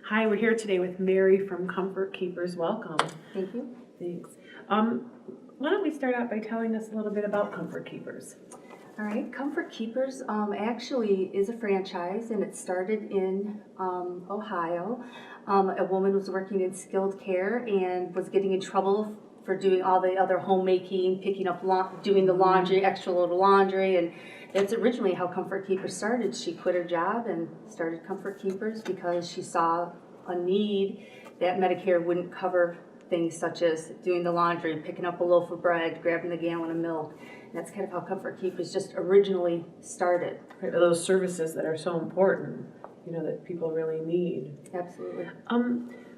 Hi, we're here today with Mary from Comfort Keepers. Welcome. Thank you. Thanks. Why don't we start out by telling us a little bit about Comfort Keepers? All right, Comfort Keepers actually is a franchise, and it started in Ohio. A woman was working in skilled care and was getting in trouble for doing all the other homemaking, picking up, doing the laundry, extra load of laundry, and that's originally how Comfort Keepers started. She quit her job and started Comfort Keepers because she saw a need that Medicare wouldn't cover things such as doing the laundry, picking up a loaf of bread, grabbing the gallon of milk. And that's kind of how Comfort Keepers just originally started. Right, those services that are so important, that people really need. Absolutely.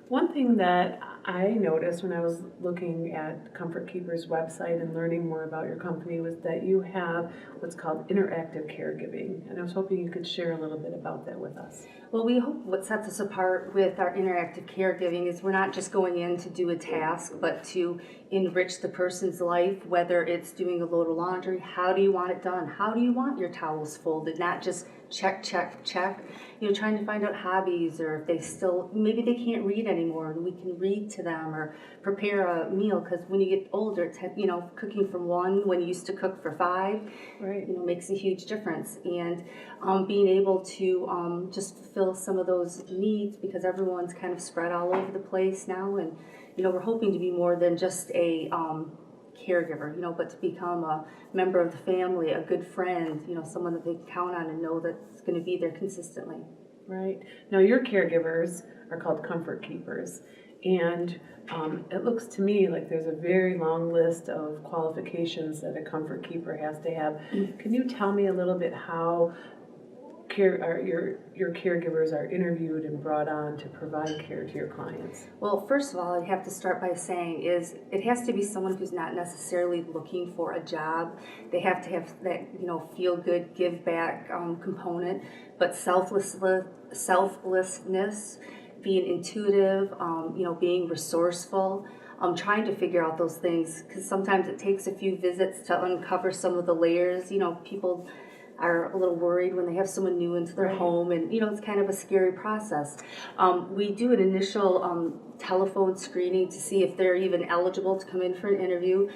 One thing that I noticed when I was looking at Comfort Keepers' website and learning more about your company was that you have what's called interactive caregiving. And I was hoping you could share a little bit about that with us. Well, we hope what sets us apart with our interactive caregiving is we're not just going in to do a task, but to enrich the person's life, whether it's doing a load of laundry. How do you want it done? How do you want your towels folded? Not just check, check, check. Trying to find out hobbies, or if they still, maybe they can't read anymore, and we can read to them or prepare a meal, because when you get older, it's, cooking for one when you used to cook for five, right, makes a huge difference. And being able to just fulfill some of those needs, because everyone's kind of spread all over the place now, and we're hoping to be more than just a caregiver, but to become a member of the family, a good friend, someone that they can count on and know that's going to be there consistently. Right. Now, your caregivers are called Comfort Keepers, and it looks to me like there's a very long list of qualifications that a Comfort Keeper has to have. Can you tell me a little bit how your caregivers are interviewed and brought on to provide care to your clients? Well, first of all, I have to start by saying is it has to be someone who's not necessarily looking for a job. They have to have that feel good, give back component, but selflessness, being intuitive, being resourceful. Trying to figure out those things, because sometimes it takes a few visits to uncover some of the layers. People are a little worried when they have someone new into their home, and it's kind of a scary process. We do an initial telephone screening to see if they're even eligible to come in for an interview.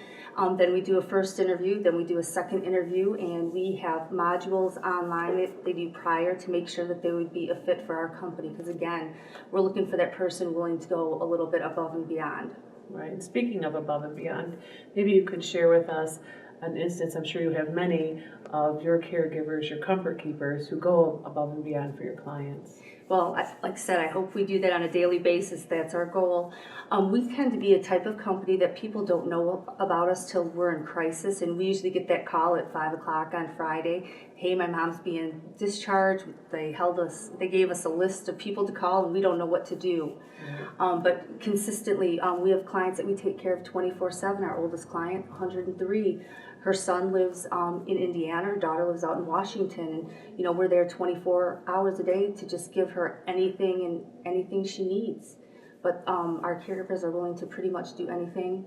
Then we do a first interview, then we do a second interview, and we have modules online that they do prior to make sure that they would be a fit for our company, because again, we're looking for that person willing to go a little bit above and beyond. Right. And speaking of above and beyond, maybe you could share with us an instance. I'm sure you have many of your caregivers, your Comfort Keepers, who go above and beyond for your clients. Well, like I said, I hope we do that on a daily basis. That's our goal. We tend to be a type of company that people don't know about us till we're in crisis, and we usually get that call at 5 o'clock on Friday. Hey, my mom's being discharged. They gave us a list of people to call, and we don't know what to do. But consistently, we have clients that we take care of 24/7. Our oldest client, 103. Her son lives in Indiana. Her daughter lives out in Washington, and we're there 24 hours a day to just give her anything she needs. But our caregivers are willing to pretty much do anything,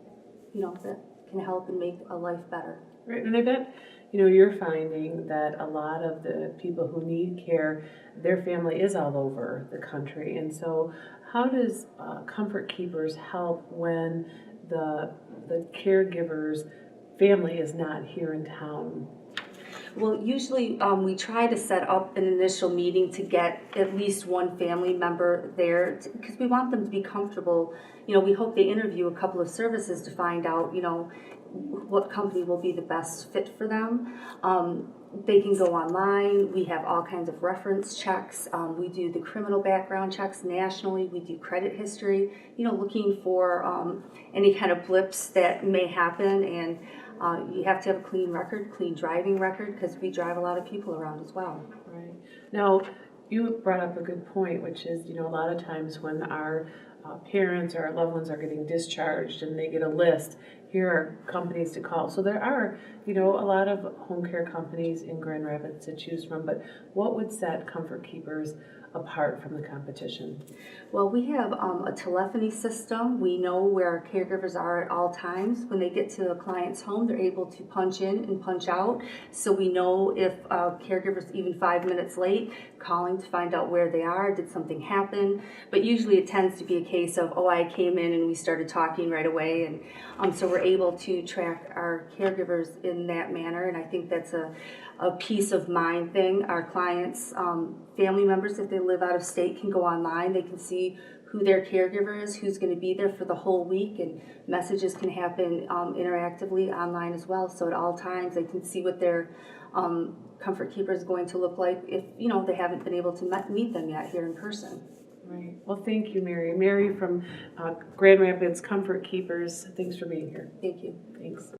that can help and make a life better. Right, and I bet you're finding that a lot of the people who need care, their family is all over the country, and so how does Comfort Keepers help when the caregiver's family is not here in town? Well, usually we try to set up an initial meeting to get at least one family member there, because we want them to be comfortable. We hope they interview a couple of services to find out, what company will be the best fit for them. They can go online. We have all kinds of reference checks. We do the criminal background checks nationally. We do credit history, looking for any kind of blips that may happen. And you have to have a clean record, clean driving record, because we drive a lot of people around as well. Right. Now, you brought up a good point, which is, a lot of times when our parents or our loved ones are getting discharged and they get a list, here are companies to call. So there are, a lot of home care companies in Grand Rapids to choose from, but what would set Comfort Keepers apart from the competition? Well, we have a telephony system. We know where our caregivers are at all times. When they get to a client's home, they're able to punch in and punch out. So we know if a caregiver's even 5 minutes late, calling to find out where they are, did something happen. But usually it tends to be a case of, oh, I came in and we started talking right away. And so we're able to track our caregivers in that manner. And I think that's a peace of mind thing. Our clients, family members, if they live out of state, can go online. They can see who their caregiver is, who's going to be there for the whole week, and messages can happen interactively online as well. So at all times they can see what their Comfort Keeper is going to look like if they haven't been able to meet them yet here in person. Right. Well, thank you, Mary. Mary from Grand Rapids Comfort Keepers. Thanks for being here. Thank you. Thanks.